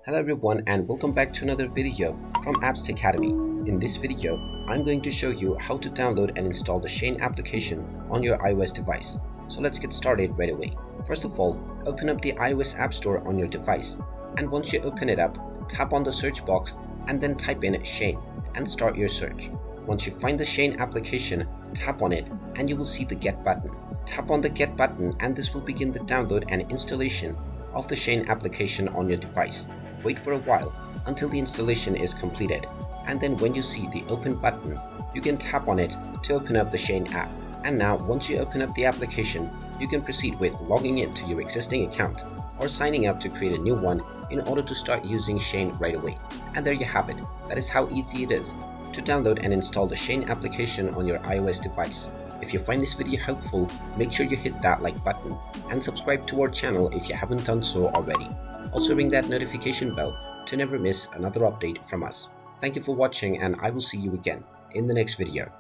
Hello everyone and welcome back to another video from Apps Academy. In this video, I'm going to show you how to download and install the Shein application on your iOS device. So let's get started right away. First of all, open up the iOS App Store on your device, and once you open it up, tap on the search box and then type in Shein and start your search. Once you find the Shein application, tap on it and you will see the Get button. Tap on the Get button and this will begin the download and installation of the Shein application on your device. Wait for a while until the installation is completed, and then when you see the Open button, you can tap on it to open up the Shein app. And now once you open up the application, you can proceed with logging into your existing account or signing up to create a new one in order to start using Shein right away. And there you have it. That is how easy it is to download and install the Shein application on your iOS device. If you find this video helpful, make sure you hit that like button and subscribe to our channel if you haven't done so already. Also ring that notification bell to never miss another update from us. Thank you for watching and I will see you again in the next video.